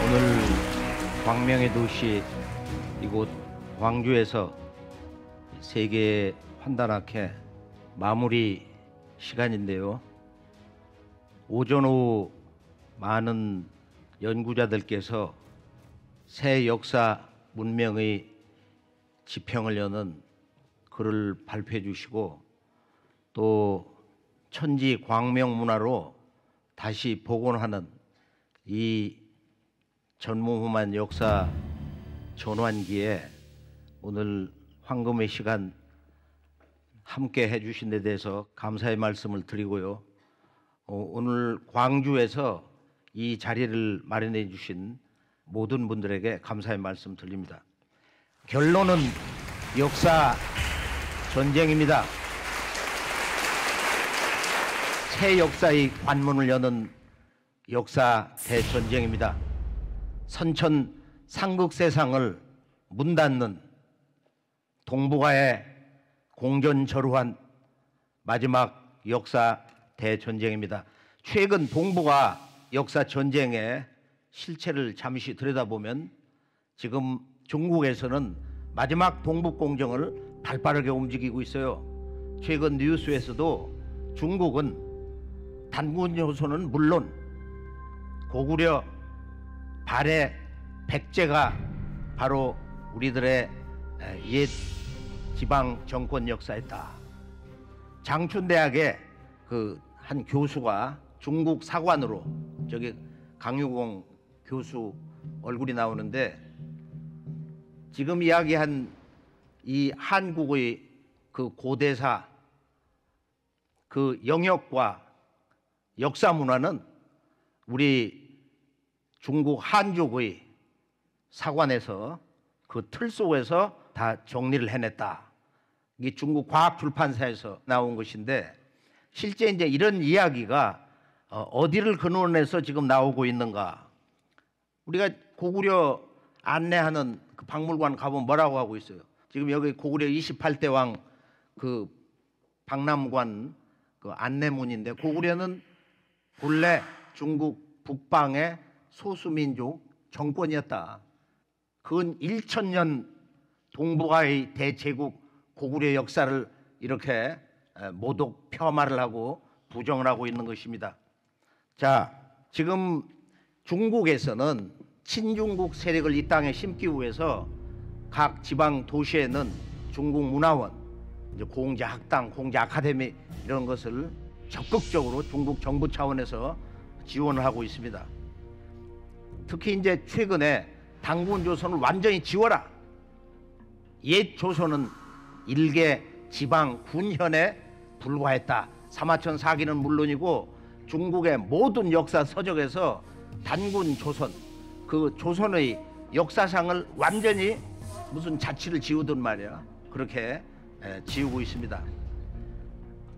오늘 광명의 도시 이곳 광주에서 세계 환단학회 마무리 시간인데요. 오전 오후 많은 연구자들께서 새 역사 문명의 지평을 여는 글을 발표해 주시고 또 천지 광명 문화로 다시 복원하는 이 전무후무한 역사 전환기에 오늘 황금의 시간 함께 해주신 데 대해서 감사의 말씀을 드리고요. 오늘 광주에서 이 자리를 마련해 주신 모든 분들에게 감사의 말씀 드립니다. 결론은 역사 전쟁입니다. 새 역사의 관문을 여는 역사 대전쟁입니다. 선천 삼국세상을 문 닫는 동북아의 공전저루한 마지막 역사 대전쟁입니다. 최근 동북아 역사 전쟁의 실체를 잠시 들여다보면 지금 중국에서는 마지막 동북공정을 발빠르게 움직이고 있어요. 최근 뉴스에서도 중국은 단군조선은 물론 고구려 발해 백제가 바로 우리들의 옛 지방 정권 역사였다. 장춘대학의 그 한 교수가 중국 사관으로, 저기 강유공 교수 얼굴이 나오는데, 지금 이야기한 이 한국의 그 고대사 그 영역과 역사 문화는 우리 중국 한족의 사관에서 그 틀 속에서 다 정리를 해냈다. 이게 중국 과학출판사에서 나온 것인데, 실제 이제 이런 이야기가 어디를 근원해서 지금 나오고 있는가? 우리가 고구려 안내하는 그 박물관 가보면 뭐라고 하고 있어요? 지금 여기 고구려 28대 왕 그 박람관 그 안내문인데, 고구려는 본래 중국 북방의 소수민족 정권이었다. 근 1000년 동북아의 대제국 고구려 역사를 이렇게 모독 폄하를 하고 부정을 하고 있는 것입니다. 자, 지금 중국에서는 친중국 세력을 이 땅에 심기 위해서 각 지방 도시에는 중국 문화원, 이제 공자 학당, 공자 아카데미 이런 것을 적극적으로 중국 정부 차원에서 지원을 하고 있습니다. 특히 이제 최근에 단군 조선을 완전히 지워라. 옛 조선은 일개 지방 군현에 불과했다. 사마천 사기는 물론이고 중국의 모든 역사 서적에서 단군 조선, 그 조선의 역사상을 완전히 무슨 자치를 지우든 말이야, 그렇게 지우고 있습니다.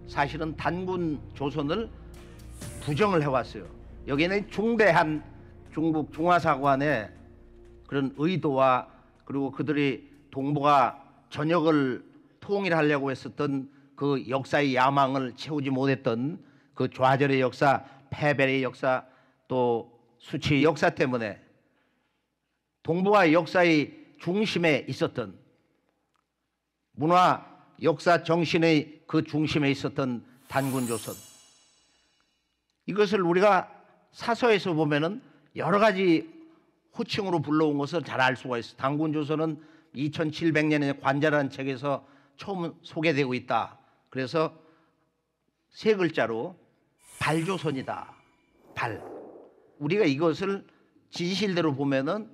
사실은 단군 조선을 부정을 해왔어요. 여기는 중대한 중국 중화사관의 그런 의도와, 그리고 그들이 동북아 전역을 통일하려고 했었던 그 역사의 야망을 채우지 못했던 그 좌절의 역사, 패배의 역사, 또 수치의 역사 때문에 동북아 역사의 중심에 있었던, 문화 역사 정신의 그 중심에 있었던 단군조선, 이것을 우리가 사서에서 보면은 여러 가지 호칭으로 불러온 것을 잘 알 수가 있어요. 단군조선은 2700년의 관자라는 책에서 처음 소개되고 있다. 그래서 세 글자로 발조선이다. 발. 우리가 이것을 진실대로 보면은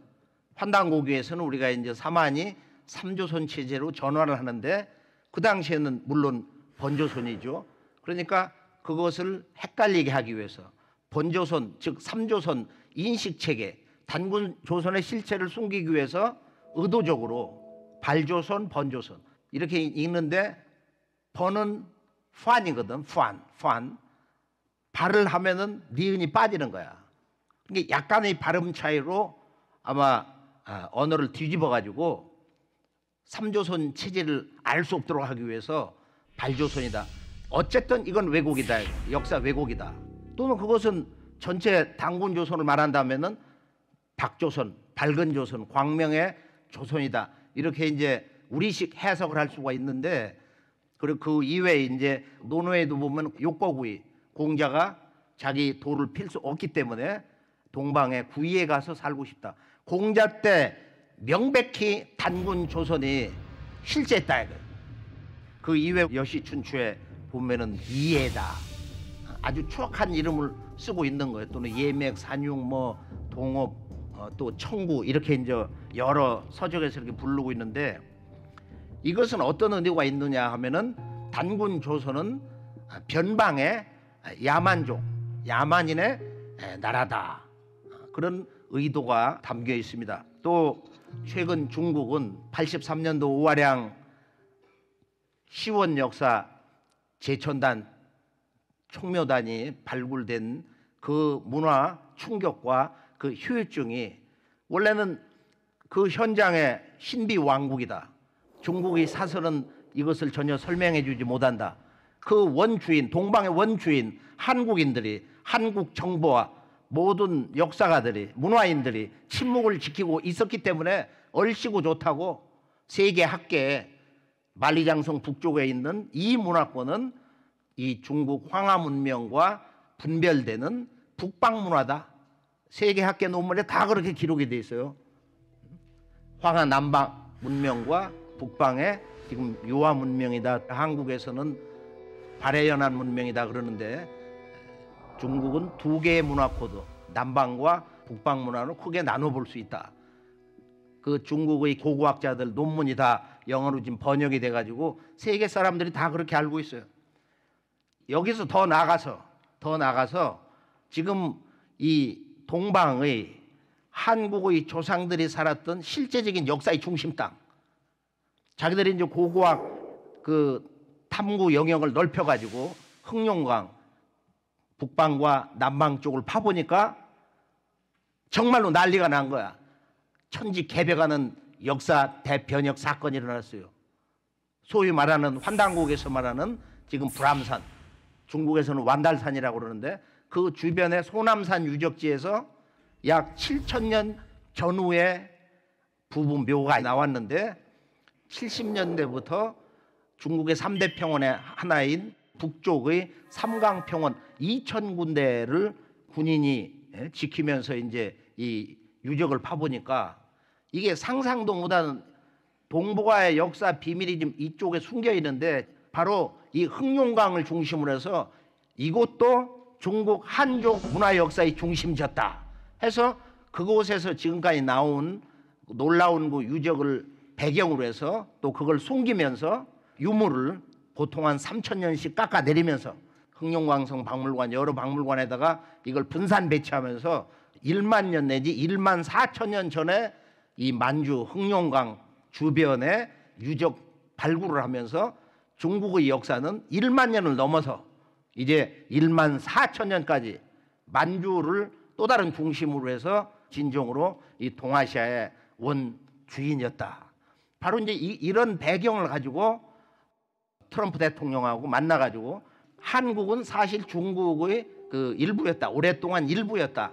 환단고교에서는 우리가 이제 사만이 3조선 체제로 전환을 하는데, 그 당시에는 물론 번조선이죠. 그러니까 그것을 헷갈리게 하기 위해서 번조선, 즉 3조선 인식체계, 단군조선의 실체를 숨기기 위해서 의도적으로 발조선, 번조선 이렇게 읽는데, 번은 판이거든. 판. 발을 하면은 니은이 빠지는 거야. 이게 약간의 발음 차이로 아마 언어를 뒤집어 가지고 3조선 체제를 알 수 없도록 하기 위해서 발조선이다. 어쨌든 이건 왜곡이다. 역사 왜곡이다. 또는 그것은 전체 단군조선을 말한다면은 박조선, 밝은 조선, 광명의 조선이다. 이렇게 이제 우리식 해석을 할 수가 있는데, 그리고 그 이외에 이제 논어에도 보면 욕거구이, 공자가 자기 도를 필 수 없기 때문에 동방의 구이에 가서 살고 싶다. 공자 때 명백히 단군 조선이 실제했다. 그 이외 여시춘추에 보면은 이해다, 아주 추악한 이름을 쓰고 있는 거예요. 또는 예맥, 산육, 뭐 동업, 또 청구, 이렇게 이제 여러 서적에서 이렇게 부르고 있는데, 이것은 어떤 의미가 있느냐 하면은 단군 조선은 변방의 야만족, 야만인의 나라다, 그런 의도가 담겨 있습니다. 또 최근 중국은 83년도 5화량 시원 역사 제천단 총묘단이 발굴된 그 문화 충격과 그 후유증이, 원래는 그 현장의 신비 왕국이다, 중국의 사설은 이것을 전혀 설명해 주지 못한다, 그 원주인, 동방의 원주인 한국인들이, 한국 정부와 모든 역사가들이, 문화인들이 침묵을 지키고 있었기 때문에 얼씨구 좋다고 세계 학계에 만리장성 북쪽에 있는 이 문화권은 이 중국 황하 문명과 분별되는 북방 문화다. 세계 학계 논문에 다 그렇게 기록이 돼 있어요. 황하 남방 문명과 북방의 지금 유화 문명이다. 한국에서는 발해연안 문명이다 그러는데, 중국은 두 개의 문화 코드, 남방과 북방 문화로 크게 나눠 볼 수 있다. 그 중국의 고고학자들 논문이 다 영어로 지금 번역이 돼가지고 세계 사람들이 다 그렇게 알고 있어요. 여기서 더 나가서 지금 이 동방의 한국의 조상들이 살았던 실제적인 역사의 중심 땅, 자기들이 이제 고고학 그 탐구 영역을 넓혀가지고 흑룡강 북방과 남방 쪽을 파보니까 정말로 난리가 난 거야. 천지개벽하는 역사 대변혁 사건이 일어났어요. 소위 말하는 환단국에서 말하는 지금 불암산, 중국에서는 완달산이라고 그러는데, 그 주변의 소남산 유적지에서 약 7,000년 전후에 부부 묘가 나왔는데, 70년대부터 중국의 3대 평원의 하나인 북쪽의 삼강평원 2,000군데를 군인이 지키면서 이제 이 유적을 파보니까 이게 상상도 못하는 동북아의 역사 비밀이 좀 이쪽에 숨겨 있는데, 바로 이 흑룡강을 중심으로 해서 이곳도 중국 한족 문화 역사의 중심지였다 해서, 그곳에서 지금까지 나온 놀라운 그 유적을 배경으로 해서 또 그걸 숨기면서 유물을 보통 한 3,000년씩 깎아내리면서 흑룡강성 박물관 여러 박물관에다가 이걸 분산 배치하면서 1만 년 내지 1만 4천년 전에 이 만주 흑룡강 주변에 유적 발굴을 하면서 중국의 역사는 1만 년을 넘어서 이제 1만 4천년까지 만주를 또 다른 중심으로 해서 진정으로 이 동아시아의 원주인이었다. 바로 이제 이런 배경을 가지고 트럼프 대통령하고 만나가지고, 한국은 사실 중국의 그 일부였다, 오랫동안 일부였다.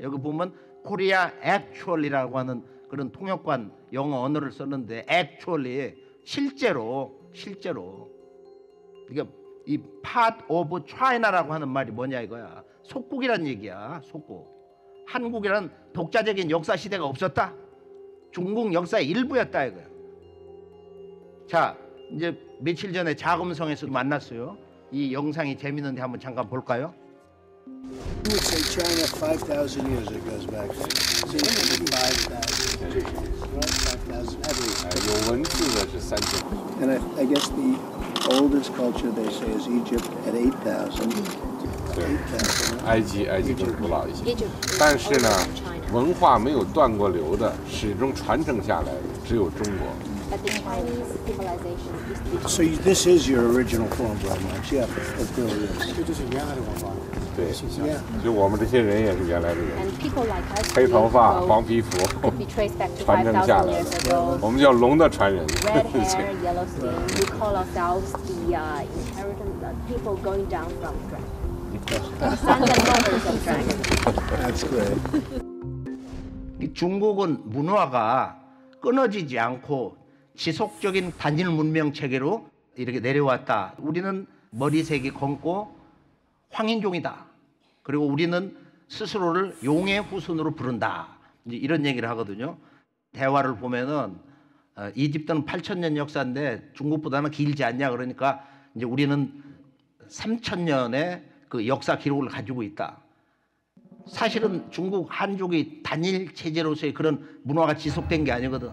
여기 보면 코리아 액츄얼리라고 하는 그런 통역관 영어 언어를 썼는데, 액츄얼리 실제로 그러니까 이 part of China라고 하는 말이 뭐냐 이거야. 속국이란 얘기야. 속국. 한국이란 독자적인 역사 시대가 없었다. 중국 역사의 일부였다 이거야. 자, 이제 며칠 전에 자금성에서 만났어요. 이 영상이 재밌는데 한번 잠깐 볼까요? You would say China 5,000 years it goes back. So 5,000. Right? 5,000 at least. 有文字的是3000。 And I guess the oldest culture they say is Egypt at 8,000. 对， 8,000. 埃及更古老一些，但是呢，文化没有断过流的，始终传承下来的只有中国。 But the Chinese civilization is the So this is your original form, very much. Yeah, it really is. 这就是原来的文化。对， Yeah. 就我们这些人也是原来的人， and people like us 黑头发、 will 黄皮肤， be traced back to 传承下 5,000 来 years 的。 ago. 我们叫龙的传人。 Red hair, yellow skin. We call ourselves the inheritance people going down from dragon. The sons and daughters of dragon. That's great. 이 중국은 문화가 끊어지지 않고 지속적인 단일 문명 체계로 이렇게 내려왔다. 우리는 머리색이 검고 황인종이다. 그리고 우리는 스스로를 용의 후손으로 부른다. 이제 이런 얘기를 하거든요. 대화를 보면은 이집트는 8,000년 역사인데 중국보다는 길지 않냐. 그러니까 이제 우리는 3,000년의 그 역사 기록을 가지고 있다. 사실은 중국 한족이 단일 체제로서의 그런 문화가 지속된 게 아니거든.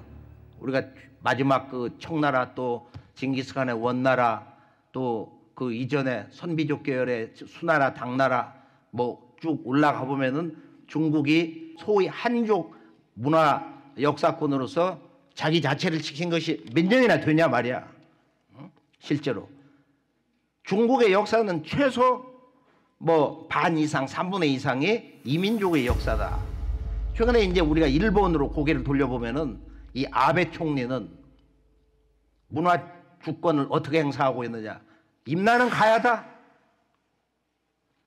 우리가 마지막 그 청나라 또 징기스칸의 원나라 또 그 이전에 선비족 계열의 수나라 당나라 뭐 쭉 올라가 보면은 중국이 소위 한족 문화 역사권으로서 자기 자체를 지킨 것이 몇 년이나 되냐 말이야. 실제로 중국의 역사는 최소 뭐 반 이상 3분의 이상이 이민족의 역사다. 최근에 이제 우리가 일본으로 고개를 돌려보면은 이 아베 총리는 문화 주권을 어떻게 행사하고 있느냐. 임나는 가야다.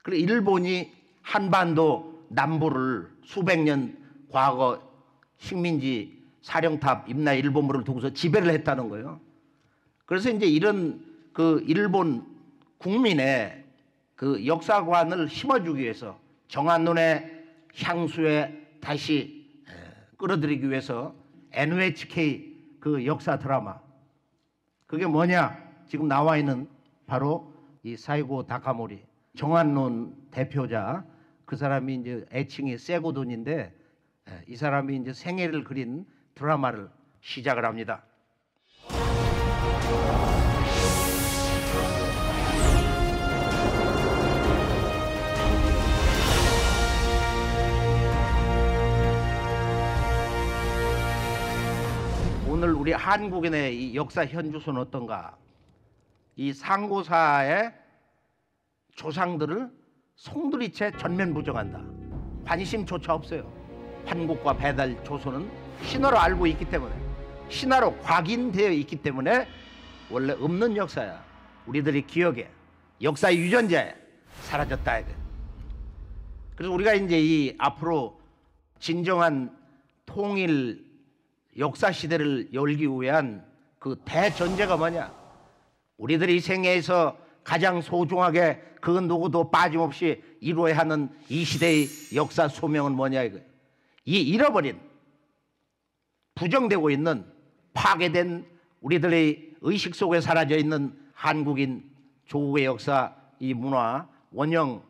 그리고 일본이 한반도 남부를 수백 년 과거 식민지 사령탑 임나 일본부를 두고서 지배를 했다는 거예요. 그래서 이제 이런 그 일본 국민의 그 역사관을 심어주기 위해서 정한론의 향수에 다시 끌어들이기 위해서 NHK 그 역사 드라마 그게 뭐냐? 지금 나와 있는 바로 이 사이고 다카모리 정한론 대표자 그 사람이 이제 애칭이 세고돈인데 이 사람이 이제 생애를 그린 드라마를 시작을 합니다. 오늘 우리 한국인의 이 역사 현주소는 어떤가? 이 상고사의 조상들을 송두리째 전면 부정한다. 관심조차 없어요. 한국과 배달 조선은 신화로 알고 있기 때문에 신화로 각인되어 있기 때문에 원래 없는 역사야. 우리들이 기억에 역사의 유전자에 사라졌다 해야 돼. 그래서 우리가 이제 이 앞으로 진정한 통일 역사 시대를 열기 위한 그 대전제가 뭐냐? 우리들이 생애에서 가장 소중하게 그 누구도 빠짐없이 이루어야 하는 이 시대의 역사 소명은 뭐냐 이거. 이 잃어버린 부정되고 있는 파괴된 우리들의 의식 속에 사라져 있는 한국인 조국의 역사 이 문화 원형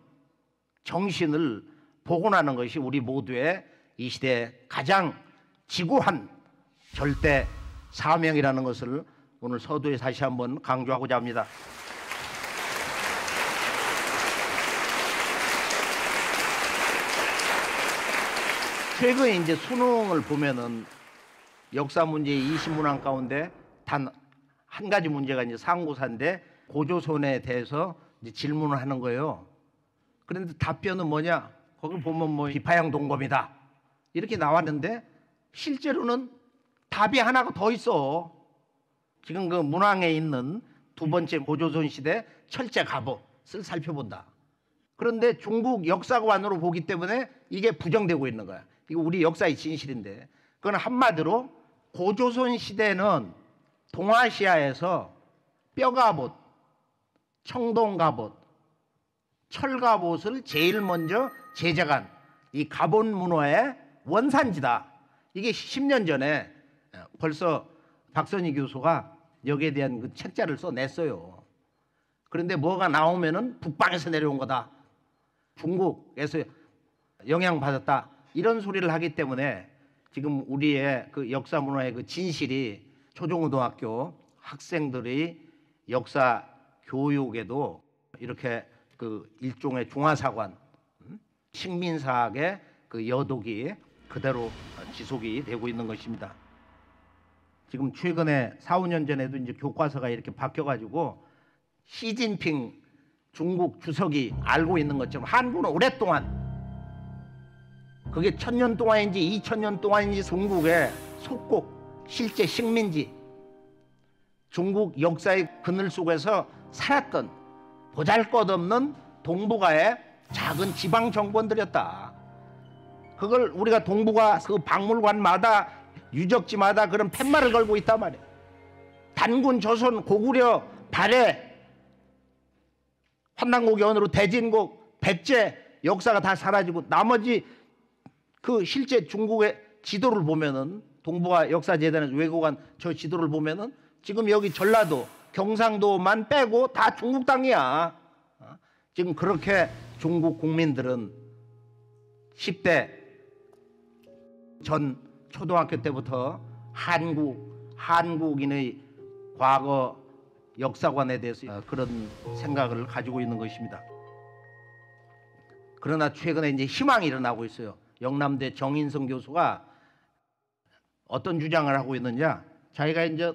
정신을 복원하는 것이 우리 모두의 이 시대의 가장 지구한 절대 사명이라는 것을 오늘 서두에 다시 한번 강조하고자 합니다. 최근에 이제 수능을 보면은 역사 문제 20문항 가운데 단 한 가지 문제가 이제 상고사인데 고조선에 대해서 이제 질문을 하는 거예요. 그런데 답변은 뭐냐? 거기 보면 뭐 기파양 동검이다 이렇게 나왔는데 실제로는 답이 하나가 더 있어. 지금 그 문항에 있는 두 번째 고조선 시대 철제 갑옷을 살펴본다. 그런데 중국 역사관으로 보기 때문에 이게 부정되고 있는 거야. 이거 우리 역사의 진실인데 그건 한마디로 고조선 시대는 동아시아에서 뼈갑옷, 청동갑옷, 철갑옷을 제일 먼저 제작한 이 갑옷 문화의 원산지다. 이게 10년 전에 벌써 박선희 교수가 여기에 대한 그 책자를 써냈어요. 그런데 뭐가 나오면은 북방에서 내려온 거다. 중국에서 영향받았다. 이런 소리를 하기 때문에 지금 우리의 그 역사 문화의 그 진실이 초중고등학교 학생들의 역사 교육에도 이렇게 그 일종의 중화사관, 식민사학의 그 여독이 그대로 지속이 되고 있는 것입니다. 지금 최근에 4, 5년 전에도 이제 교과서가 이렇게 바뀌어가지고 시진핑 중국 주석이 알고 있는 것처럼 한국은 오랫동안 그게 1000년 동안인지 2000년 동안인지 중국의 속국 실제 식민지 중국 역사의 그늘 속에서 살았던 보잘것없는 동북아의 작은 지방 정권들이었다. 그걸 우리가 동북아 그 박물관마다 유적지마다 그런 팻말을 걸고 있단 말이에요. 단군, 조선, 고구려, 발해, 환단고기 언어로 대진국, 백제 역사가 다 사라지고 나머지 그 실제 중국의 지도를 보면은 동북아 역사재단에서 왜곡한 저 지도를 보면은 지금 여기 전라도, 경상도만 빼고 다 중국 땅이야. 지금 그렇게 중국 국민들은 10대 전 초등학교 때부터 한국인의 과거 역사관에 대해서 그런 생각을 가지고 있는 것입니다. 그러나 최근에 이제 희망이 일어나고 있어요. 영남대 정인성 교수가 어떤 주장을 하고 있느냐? 자기가 이제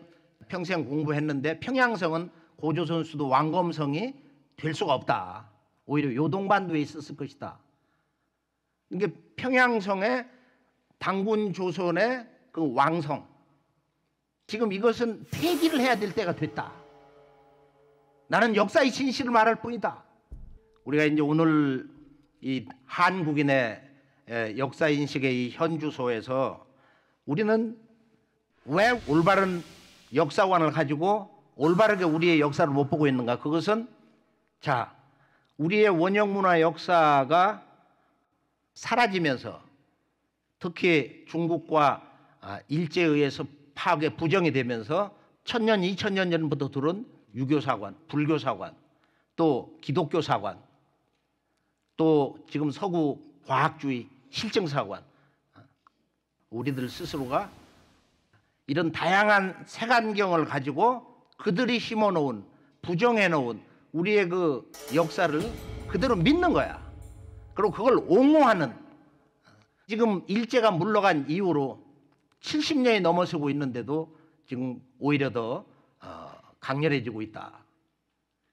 평생 공부했는데 평양성은 고조선 수도 왕검성이 될 수가 없다. 오히려 요동반도에 있었을 것이다. 이게 평양성의 당군 조선의 그 왕성, 지금 이것은 폐기를 해야 될 때가 됐다. 나는 역사의 진실을 말할 뿐이다. 우리가 이제 오늘 이 한국인의 역사 인식의 이 현주소에서 우리는 왜 올바른 역사관을 가지고 올바르게 우리의 역사를 못 보고 있는가? 그것은 자, 우리의 원형 문화 역사가 사라지면서 특히 중국과 일제에 의해서 파괴 부정이 되면서 1000년, 2000년 전부터 들은 유교사관, 불교사관, 또 기독교사관, 또 지금 서구 과학주의 실증사관, 우리들 스스로가 이런 다양한 색안경을 가지고 그들이 심어놓은, 부정해놓은 우리의 그 역사를 그대로 믿는 거야. 그리고 그걸 옹호하는, 지금 일제가 물러간 이후로 70년이 넘어서고 있는데도 지금 오히려 더 강렬해지고 있다.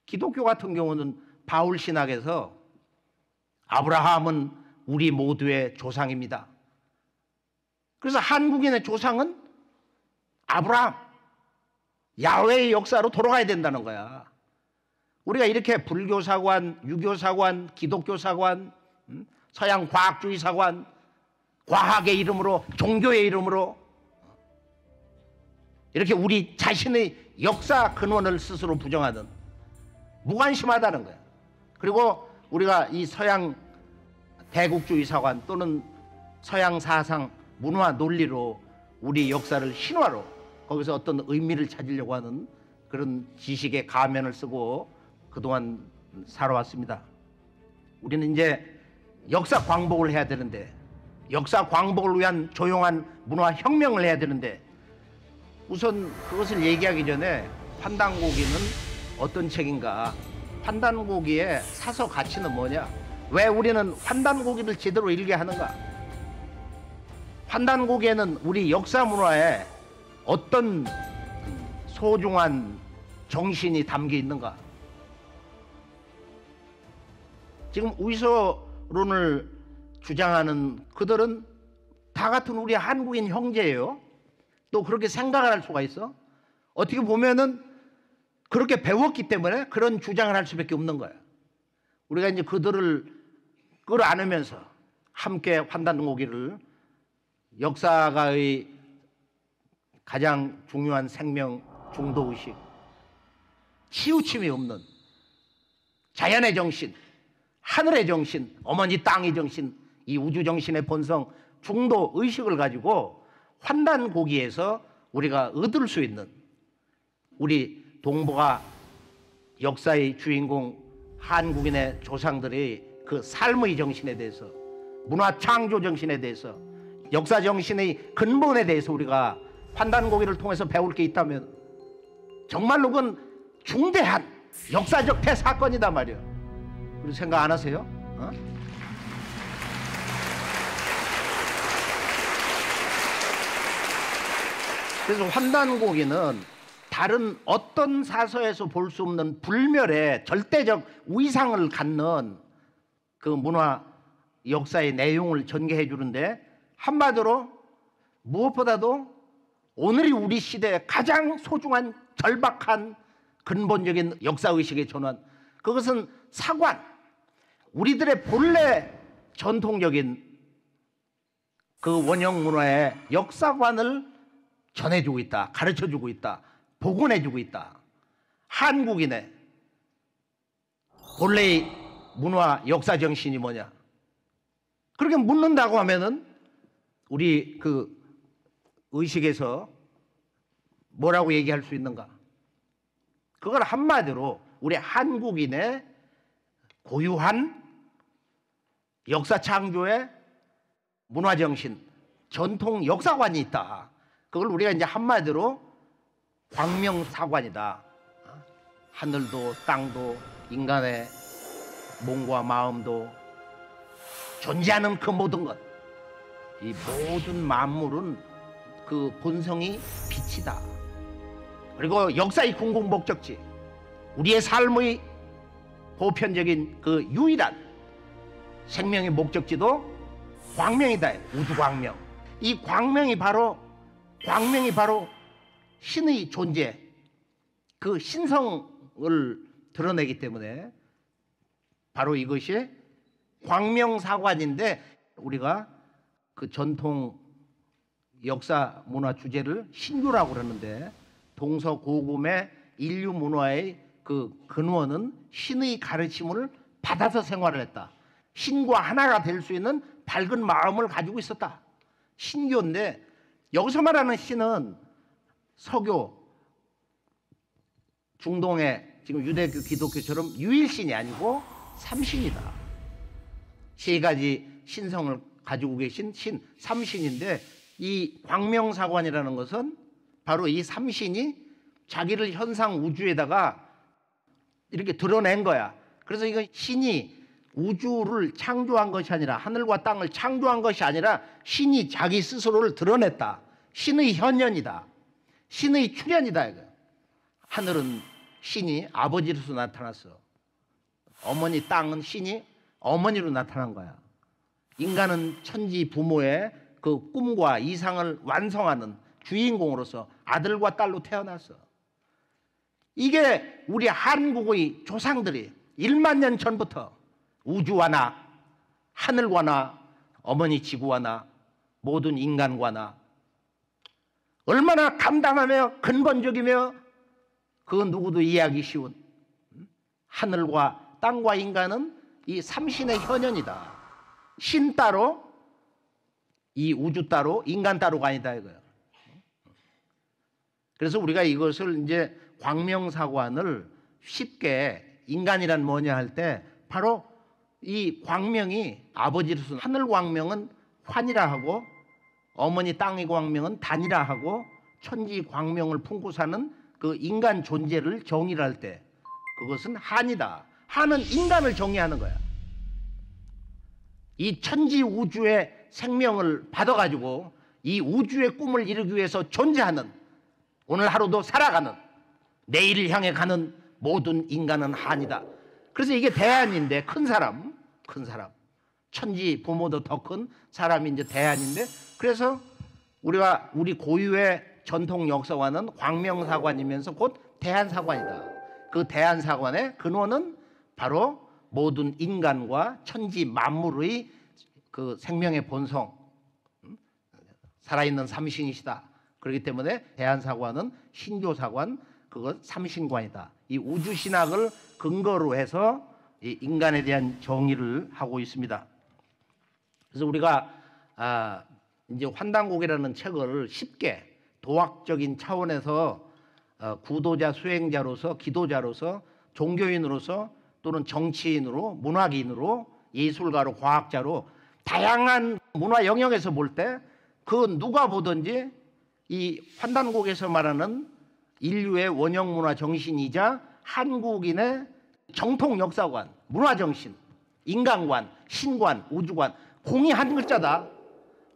기독교 같은 경우는 바울 신학에서 아브라함은 우리 모두의 조상입니다. 그래서 한국인의 조상은 아브라함, 야훼의 역사로 돌아가야 된다는 거야. 우리가 이렇게 불교사관, 유교사관, 기독교사관, 서양 과학주의사관, 과학의 이름으로, 종교의 이름으로 이렇게 우리 자신의 역사 근원을 스스로 부정하는, 무관심하다는 거야. 그리고 우리가 이 서양 대국주의 사관 또는 서양 사상, 문화 논리로 우리 역사를 신화로 거기서 어떤 의미를 찾으려고 하는 그런 지식의 가면을 쓰고 그동안 살아왔습니다. 우리는 이제 역사 광복을 해야 되는데, 역사 광복을 위한 조용한 문화 혁명을 해야 되는데, 우선 그것을 얘기하기 전에 환단고기는 어떤 책인가, 환단고기의 사서 가치는 뭐냐, 왜 우리는 환단고기를 제대로 읽게 하는가, 환단고기에는 우리 역사 문화에 어떤 소중한 정신이 담겨 있는가. 지금 우이소론을 주장하는 그들은 다 같은 우리 한국인 형제예요. 또 그렇게 생각을 할 수가 있어? 어떻게 보면은 그렇게 배웠기 때문에 그런 주장을 할 수밖에 없는 거야. 우리가 이제 그들을 끌어안으면서 함께 환단고기를 역사가의 가장 중요한 생명 중도의식, 치우침이 없는 자연의 정신, 하늘의 정신, 어머니 땅의 정신, 이 우주 정신의 본성, 중도 의식을 가지고 환단고기에서 우리가 얻을 수 있는 우리 동북아 역사의 주인공 한국인의 조상들의 그 삶의 정신에 대해서, 문화 창조 정신에 대해서, 역사 정신의 근본에 대해서 우리가 환단고기를 통해서 배울 게 있다면 정말로 그건 중대한 역사적 대사건이다 말이에요. 그런 생각 안 하세요? 그래서 환단고기는 다른 어떤 사서에서 볼 수 없는 불멸의 절대적 위상을 갖는 그 문화 역사의 내용을 전개해 주는데, 한마디로 무엇보다도 오늘이 우리 시대의 가장 소중한 절박한 근본적인 역사의식의 전환, 그것은 사관, 우리들의 본래 전통적인 그 원형 문화의 역사관을 전해주고 있다, 가르쳐주고 있다, 복원해주고 있다. 한국인의 본래의 문화 역사 정신이 뭐냐? 그렇게 묻는다고 하면은 우리 그 의식에서 뭐라고 얘기할 수 있는가? 그걸 한마디로 우리 한국인의 고유한 역사 창조의 문화 정신, 전통 역사관이 있다. 그걸 우리가 이제 한마디로 광명사관이다. 하늘도 땅도 인간의 몸과 마음도 존재하는 그 모든 것, 이 모든 만물은 그 본성이 빛이다. 그리고 역사의 궁극 목적지, 우리의 삶의 보편적인 그 유일한 생명의 목적지도 광명이다. 우주광명. 이 광명이 바로 신의 존재, 그 신성을 드러내기 때문에 바로 이것이 광명사관인데, 우리가 그 전통 역사 문화 주제를 신교라고 그러는데, 동서고금의 인류 문화의 그 근원은 신의 가르침을 받아서 생활을 했다. 신과 하나가 될 수 있는 밝은 마음을 가지고 있었다. 신교인데, 여기서 말하는 신은 서교, 중동의 지금 유대교, 기독교처럼 유일신이 아니고 삼신이다. 세 가지 신성을 가지고 계신 신, 삼신인데, 이 광명사관이라는 것은 바로 이 삼신이 자기를 현상 우주에다가 이렇게 드러낸 거야. 그래서 이건 신이 우주를 창조한 것이 아니라, 하늘과 땅을 창조한 것이 아니라 신이 자기 스스로를 드러냈다. 신의 현현이다. 신의 출현이다. 이거. 하늘은 신이 아버지로서 나타났어. 어머니 땅은 신이 어머니로 나타난 거야. 인간은 천지 부모의 그 꿈과 이상을 완성하는 주인공으로서 아들과 딸로 태어났어. 이게 우리 한국의 조상들이 1만 년 전부터 우주와 나, 하늘과 나, 어머니 지구와 나, 모든 인간과 나, 얼마나 간단하며 근본적이며 그 누구도 이해하기 쉬운, 하늘과 땅과 인간은 이 삼신의 현현이다. 신 따로, 이 우주 따로, 인간 따로가 아니다 이거예요. 그래서 우리가 이것을 이제 광명사관을 쉽게 인간이란 뭐냐 할 때, 바로 이 광명이 아버지로서 하늘 광명은 환이라 하고, 어머니 땅의 광명은 단이라 하고, 천지 광명을 품고 사는 그 인간 존재를 정의를 할 때 그것은 한이다. 한은 인간을 정의하는 거야. 이 천지 우주의 생명을 받아가지고 이 우주의 꿈을 이루기 위해서 존재하는, 오늘 하루도 살아가는, 내일을 향해 가는 모든 인간은 한이다. 그래서 이게 대한인데, 큰 사람, 천지 부모도 더 큰 사람이 이제 대한인데, 그래서 우리 고유의 전통 역사관은 광명사관이면서 곧 대한사관이다. 그 대한사관의 근원은 바로 모든 인간과 천지 만물의 그 생명의 본성, 살아있는 삼신이시다. 그렇기 때문에 대한사관은 신교사관, 그것 삼신관이다. 이 우주신학을 근거로 해서 이 인간에 대한 정의를 하고 있습니다. 그래서 우리가 이제 환단곡이라는 책을 쉽게 도학적인 차원에서 구도자, 수행자로서, 기도자로서, 종교인으로서, 또는 정치인으로, 문학인으로, 예술가로, 과학자로 다양한 문화 영역에서 볼 때 그 누가 보든지 이 환단곡에서 말하는 인류의 원형 문화 정신이자 한국인의 정통 역사관, 문화 정신, 인간관, 신관, 우주관, 공이 한 글자다.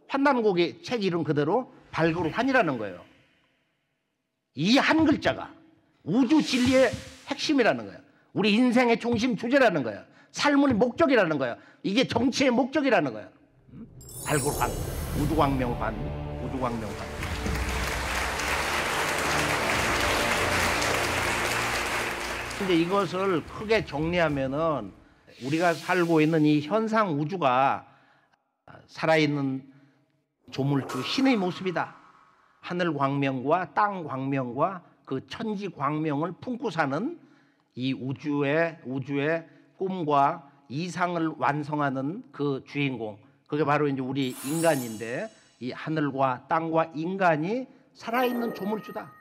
환단곡의 책 이름 그대로 발굴환이라는 거예요. 이 한 글자가 우주 진리의 핵심이라는 거예요. 우리 인생의 중심 주제라는 거예요. 삶의 목적이라는 거예요. 이게 정치의 목적이라는 거예요. 발굴환, 우주광명환, 우주광명환. 근데 이것을 크게 정리하면은 우리가 살고 있는 이 현상 우주가 살아있는 조물주 신의 모습이다. 하늘 광명과 땅 광명과 그 천지 광명을 품고 사는 이 우주의 꿈과 이상을 완성하는 그 주인공, 그게 바로 이제 우리 인간인데, 이 하늘과 땅과 인간이 살아있는 조물주다.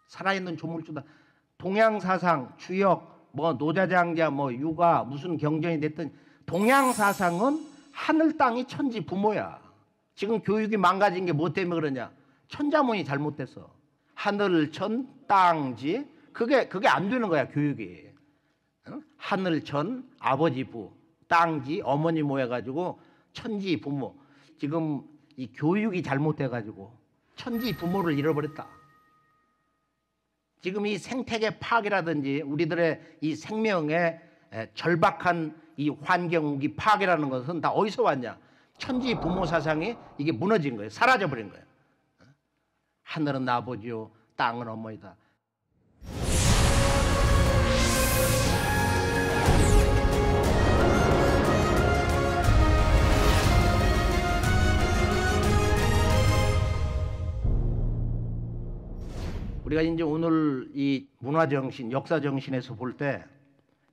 살아있는 조물주다. 동양 사상, 주역, 뭐 노자장자, 뭐 육아, 무슨 경전이 됐든 동양 사상은 하늘 땅이 천지 부모야. 지금 교육이 망가진 게 뭐 때문에 그러냐? 천자문이 잘못됐어. 하늘 천 땅지, 그게 안 되는 거야, 교육이. 하늘 천 아버지 부, 땅지 어머니 모여 가지고 천지 부모. 지금 이 교육이 잘못돼 가지고 천지 부모를 잃어버렸다. 지금 이 생태계 파괴라든지 우리들의 이 생명의 절박한 이 환경 위기 파괴라는 것은 다 어디서 왔냐? 천지 부모 사상이 이게 무너진 거예요. 사라져 버린 거예요. 하늘은 아버지요, 땅은 어머니다. 우리가 이제 오늘 이 문화정신, 역사정신에서 볼 때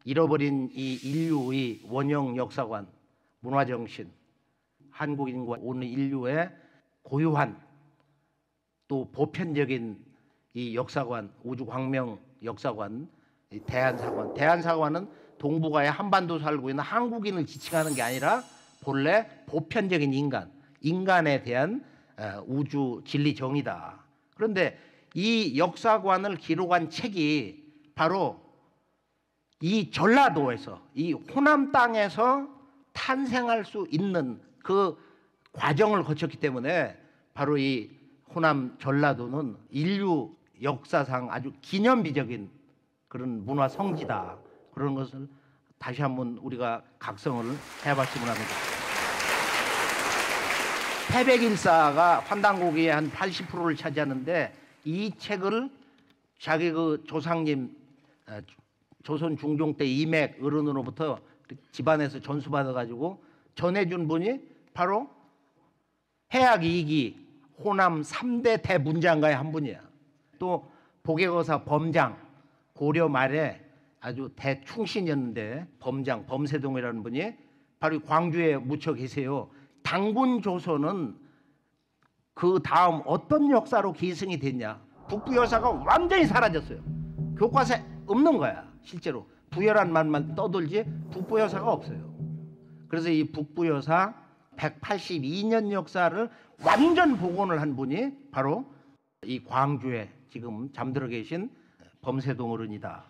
잃어버린 이 인류의 원형 역사관, 문화정신, 한국인과 온 인류의 고유한 또 보편적인 이 역사관, 우주광명 역사관, 이 대한사관은 동북아의 한반도 살고 있는 한국인을 지칭하는 게 아니라 본래 보편적인 인간에 대한 우주 진리 정의다. 그런데 이 역사관을 기록한 책이 바로 이 전라도에서, 이 호남 땅에서 탄생할 수 있는 그 과정을 거쳤기 때문에 바로 이 호남 전라도는 인류 역사상 아주 기념비적인 그런 문화 성지다. 그런 것을 다시 한번 우리가 각성을 해봤으면 합니다. 태백일사가 환단고기의 한 80%를 차지하는데 이 책을 자기 그 조상님 조선 중종 때 이맥 어른으로부터 집안에서 전수받아 가지고 전해준 분이 바로 해학 2기 호남 3대 대문장가의 한 분이야. 또 복외거사 범장, 고려 말에 아주 대충신이었는데 범장 범세동이라는 분이 바로 광주에 묻혀 계세요. 당군 조선은 그 다음 어떤 역사로 기승이 됐냐? 북부여사가 완전히 사라졌어요. 교과서에 없는 거야. 실제로 부여란 말만 떠돌지 북부여사가 없어요. 그래서 이 북부여사 182년 역사를 완전 복원을 한 분이 바로 이 광주에 지금 잠들어 계신 범세동 어른이다.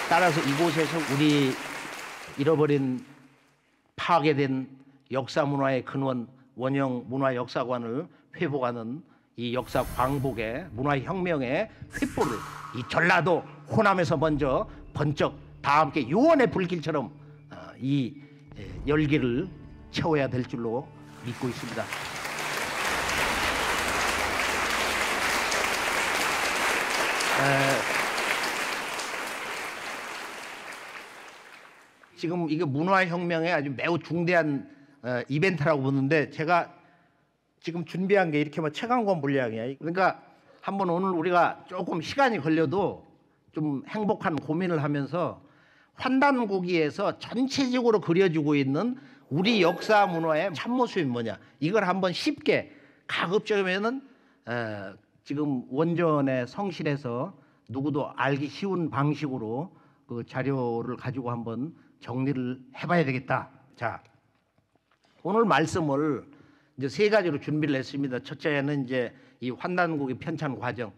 따라서 이곳에서 우리 잃어버린 파괴된 역사 문화의 근원 원형 문화 역사관을 회복하는 이 역사 광복의 문화 혁명의 횃불을 이 전라도 호남에서 먼저 번쩍 다 함께 유언의 불길처럼 이 열기를 채워야 될 줄로 믿고 있습니다. 지금 이게 문화혁명의 아주 매우 중대한 이벤트라고 보는데 제가 지금 준비한 게 이렇게 뭐 책 한 권 분량이야. 그러니까 한번 오늘 우리가 조금 시간이 걸려도 좀 행복한 고민을 하면서 환단고기에서 전체적으로 그려지고 있는 우리 역사 문화의 참모습이 뭐냐, 이걸 한번 쉽게 가급적이면은 지금 원전의 성실해서 누구도 알기 쉬운 방식으로 그 자료를 가지고 한번 정리를 해봐야 되겠다. 자, 오늘 말씀을 이제 세 가지로 준비를 했습니다. 첫째는 이제 이 환단고기 편찬 과정,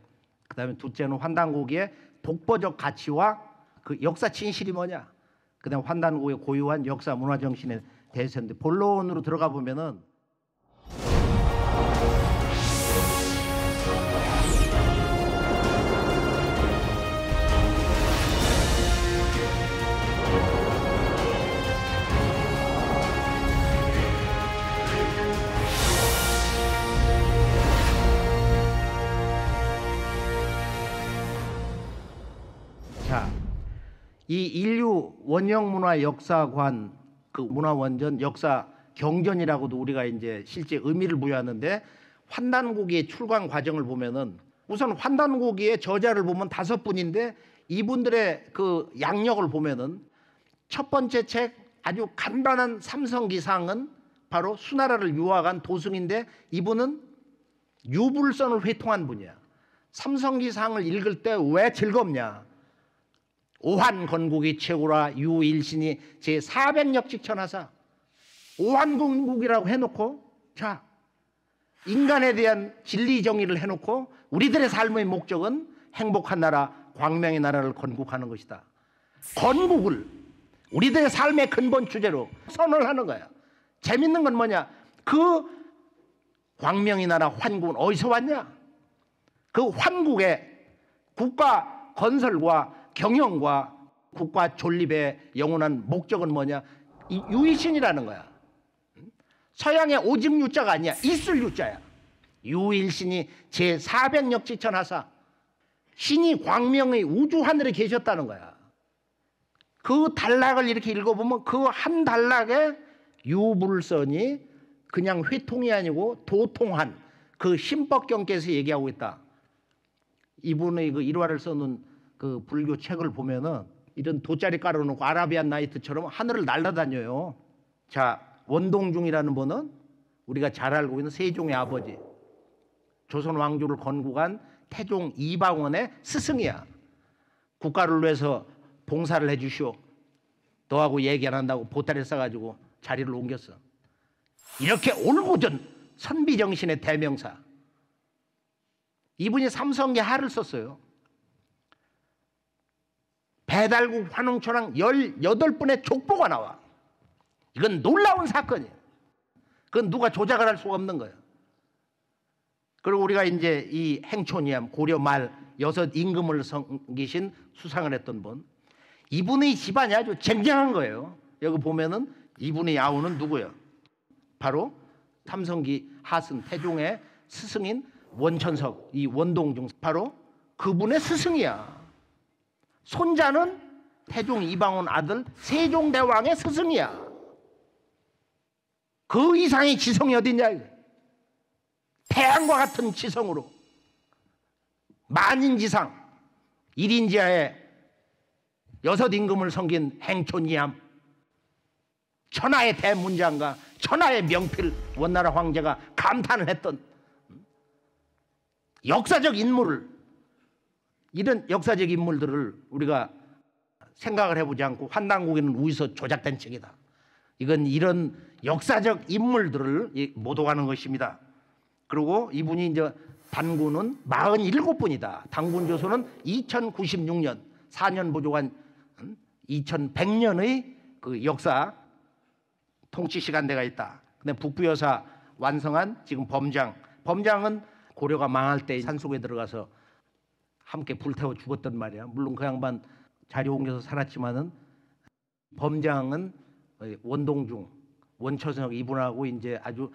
그다음에 둘째는 환단고기의 독보적 가치와 그 역사 진실이 뭐냐, 그다음 환단고기의 고유한 역사 문화 정신에 대해서인데 본론으로 들어가 보면은 이 인류 원형 문화 역사관 그 문화 원전 역사 경전이라고도 우리가 이제 실제 의미를 부여하는데 환단고기의 출간 과정을 보면은 우선 환단고기의 저자를 보면 5분인데 이분들의 그 양력을 보면은 첫 번째 책 아주 간단한 삼성기상은 바로 수나라를 유학한 도승인데 이분은 유불선을 회통한 분이야. 삼성기상을 읽을 때 왜 즐겁냐? 오한건국이 최고라 유일신이 제400역 천하사 오한건국이라고 해놓고 자 인간에 대한 진리 정의를 해놓고 우리들의 삶의 목적은 행복한 나라 광명의 나라를 건국하는 것이다. 건국을 우리들의 삶의 근본 주제로 선언을 하는 거야. 재밌는 건 뭐냐? 그 광명의 나라 환국은 어디서 왔냐? 그 환국의 국가 건설과 경영과 국가 존립의 영원한 목적은 뭐냐? 이 유일신이라는 거야. 서양의 오직 유자가 아니야. 있을 유자야. 유일신이 제400역 지천하사 신이 광명의 우주 하늘에 계셨다는 거야. 그 단락을 이렇게 읽어보면 그 한 단락에 유불선이 그냥 회통이 아니고 도통한 그 신법경께서 얘기하고 있다. 이분의 그 일화를 써놓은 그 불교 책을 보면은 이런 돗자리 깔아놓고 아라비안 나이트처럼 하늘을 날아다녀요. 자, 원동중이라는 분은 우리가 잘 알고 있는 세종의 아버지, 조선 왕조를 건국한 태종 이방원의 스승이야. 국가를 위해서 봉사를 해주시오. 너하고 얘기 안 한다고 보따리 싸가지고 자리를 옮겼어. 이렇게 올곧은 선비정신의 대명사. 이분이 삼성기 하를 썼어요. 배달국 환웅초랑 18분의 족보가 나와. 이건 놀라운 사건이에요. 그건 누가 조작을 할 수가 없는 거예요. 그리고 우리가 이제 이 행촌이암 고려 말 6 임금을 섬기신 수상을 했던 분, 이분의 집안이 아주 쟁쟁한 거예요. 여기 보면은 이분의 아우는 누구예요? 바로 삼성기 하승 태종의 스승인 원천석, 이 원동중, 바로 그분의 스승이야. 손자는 태종 이방원 아들 세종대왕의 스승이야. 그 이상의 지성이 어딨냐? 태양과 같은 지성으로 만인지상 1인지하에 6 임금을 섬긴 행촌이암, 천하의 대문장과 천하의 명필 원나라 황제가 감탄을 했던 역사적 인물을, 이런 역사적 인물들을 우리가 생각을 해보지 않고 환단고기는 우위서 조작된 책이다. 이건 이런 역사적 인물들을 모독하는 것입니다. 그리고 이분이 이제 단군은 47분이다. 단군조선은 2096년 4년 부족한 2100년의 그 역사 통치 시간대가 있다. 근데 북부여사 완성한 지금 범장은 고려가 망할 때 산속에 들어가서 함께 불태워 죽었단 말이야. 물론 그 양반 자리 옮겨서 살았지만은 범장은 원동중, 원천석 이분하고 이제 아주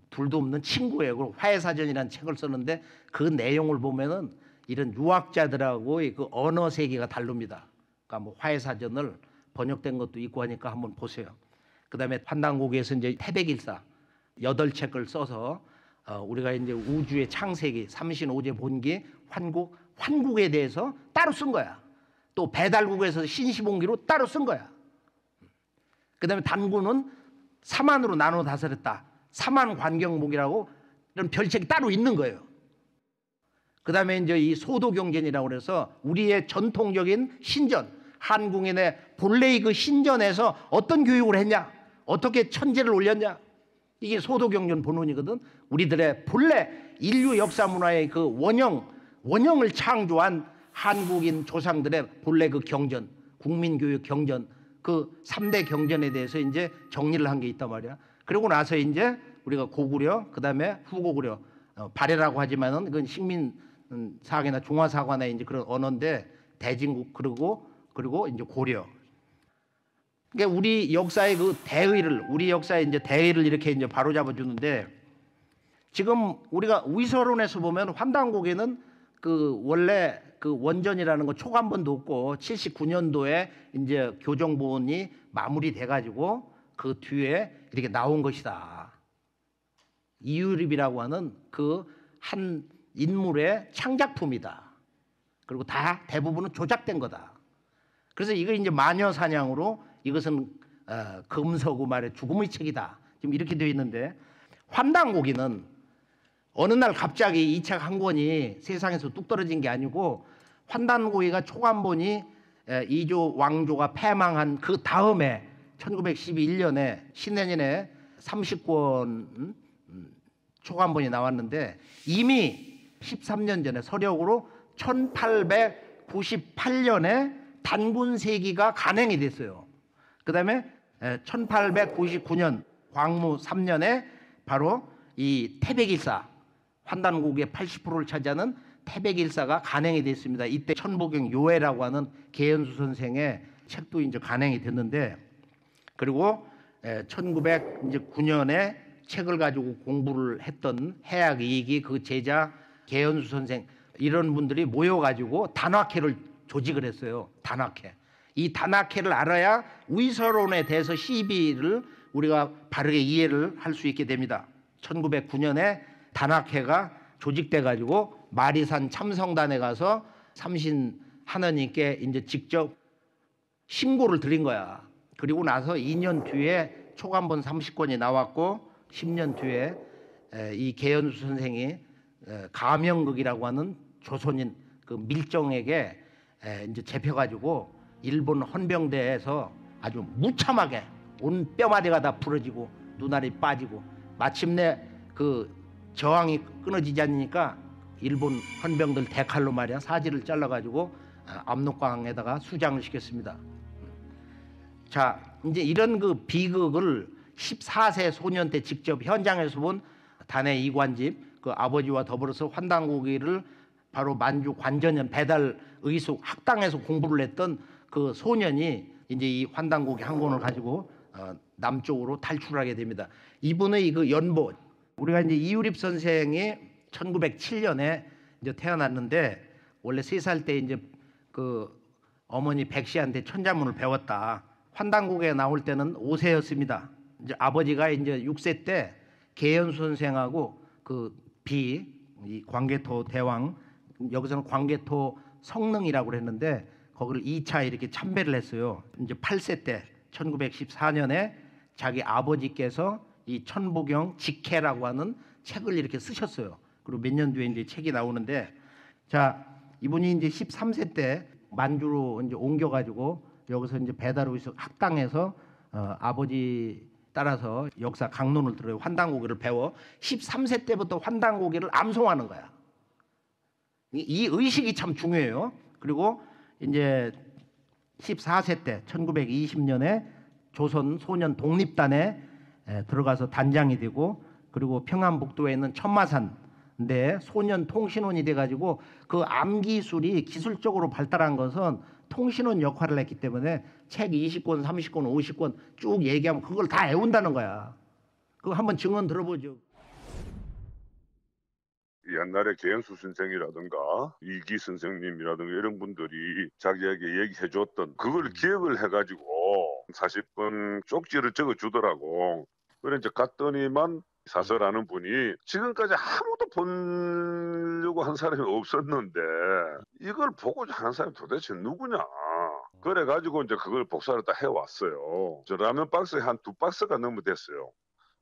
둘도 없는 친구예요. 그리고 화해사전이라는 책을 썼는데 그 내용을 보면은 이런 유학자들하고 그 언어 세계가 다릅니다. 그러니까 뭐 화해사전을 번역된 것도 있고 하니까 한번 보세요. 그다음에 환단고기에서 이제 태백일사 8책을 써서 우리가 이제 우주의 창세기, 삼신오제 본기, 환국에 대해서 따로 쓴 거야. 또 배달국에서 신시봉기로 따로 쓴 거야. 그다음에 단군은 사만으로 나눠 다스렸다. 사만 관경목이라고 이런 별책이 따로 있는 거예요. 그다음에 이제 이 소도경전이라고 그래서 우리의 전통적인 신전, 한국인의 본래의 그 신전에서 어떤 교육을 했냐, 어떻게 천재를 올렸냐, 이게 소도경전 본원이거든. 우리들의 본래 인류 역사 문화의 그 원형을 창조한 한국인 조상들의 본래 그 경전, 국민교육 경전, 그 3대 경전에 대해서 이제 정리를 한 게 있단 말이야. 그러고 나서 이제 우리가 고구려, 그다음에 후고구려, 발해라고 하지만은 그건 식민사학이나 중화사관의 이제 그런 언어인데 대진국 그리고 이제 고려. 그러니까 우리 역사의 그 우리 역사의 이제 대의를 이렇게 이제 바로잡아 주는데, 지금 우리가 위서론에서 보면 환단고기는 그 원래 그 원전이라는 거 초간본도 없고 79년도에 이제 교정본이 마무리돼 가지고 그 뒤에 이렇게 나온 것이다. 이유립이라고 하는 그 한 인물의 창작품이다. 그리고 다 대부분은 조작된 거다. 그래서 이거 이제 마녀 사냥으로 이것은 금서고 말의 죽음의 책이다. 지금 이렇게 되어 있는데 환단고기는 어느 날 갑자기 이 책 한 권이 세상에서 뚝 떨어진 게 아니고 환단고기가 초간본이 이조 왕조가 패망한 그 다음에 1911년에 신내년에 30권 초간본이 나왔는데 이미 13년 전에 서력으로 1898년에 단군세기가 간행이 됐어요. 그 다음에 1899년 광무 3년에 바로 이 태백일사 환단고기의 80%를 차지하는 태백일사가 간행이 됐습니다. 이때 천보경 요해라고 하는 계현수 선생의 책도 이제 간행이 됐는데 그리고 1909년에 책을 가지고 공부를 했던 해학이익이 그 제자 계현수 선생 이런 분들이 모여가지고 단학회를 조직을 했어요. 단학회. 이 단학회를 알아야 위서론에 대해서 시비를 우리가 바르게 이해를 할 수 있게 됩니다. 1909년에 단학회가 조직돼 가지고 마리산 참성단에 가서 삼신 하느님께 이제 직접 신고를 드린 거야. 그리고 나서 2년 뒤에 초간본 30권이 나왔고 10년 뒤에 이 계현수 선생이 가명극이라고 하는 조선인 그 밀정에게 이제 잡혀가지고 일본 헌병대에서 아주 무참하게 온 뼈마디가 다 부러지고 눈알이 빠지고 마침내 그 저항이 끊어지지 않으니까 일본 헌병들 대칼로 말이야 사지를 잘라가지고 압록강에다가 수장을 시켰습니다. 자 이제 이런 그 비극을 14세 소년 때 직접 현장에서 본 단해 이관집 그 아버지와 더불어서 환단고기를 바로 만주 관전연 배달 의숙 학당에서 공부를 했던 그 소년이 이제 이 환단고기 한 권을 가지고 남쪽으로 탈출하게 됩니다. 이분의 그 연보 우리가 이제 이유립 선생이 1907년에 이제 태어났는데 원래 3살 때 이제 그 어머니 백씨한테 천자문을 배웠다. 환단고기에 나올 때는 5세였습니다. 이제 아버지가 이제 6세 때 계현수 선생하고 그 이 광개토 대왕 여기서는 광개토 성능이라고 그랬는데 거기를 2차 이렇게 참배를 했어요. 이제 8세 때 1914년에 자기 아버지께서 이 천보경 직해라고 하는 책을 이렇게 쓰셨어요. 그리고 몇 년 뒤에 이제 책이 나오는데 자 이분이 이제 13세 때 만주로 이제 옮겨가지고 여기서 이제 배달의식 학당에서 아버지 따라서 역사 강론을 들어요. 환단고기를 배워 13세 때부터 환단고기를 암송하는 거야. 이 의식이 참 중요해요. 그리고 이제 14세 때 1920년에 조선 소년 독립단에 들어가서 단장이 되고 그리고 평안북도에 있는 천마산인데 소년 통신원이 돼가지고 그 암기술이 기술적으로 발달한 것은 통신원 역할을 했기 때문에 책 20권, 30권, 50권 쭉 얘기하면 그걸 다 외운다는 거야. 그거 한번 증언 들어보죠. 옛날에 계현수 선생이라든가 이기 선생님이라든가 이런 분들이 자기에게 얘기해 줬던 그걸 기억을 해가지고 40권 쪽지를 적어주더라고. 그래 이제 갔더니만 사설하는 분이 지금까지 아무도 보려고 한 사람이 없었는데 이걸 보고자 하는 사람이 도대체 누구냐. 그래가지고 이제 그걸 복사를 다 해왔어요. 저 라면 박스에 한 2박스가 넘어 됐어요.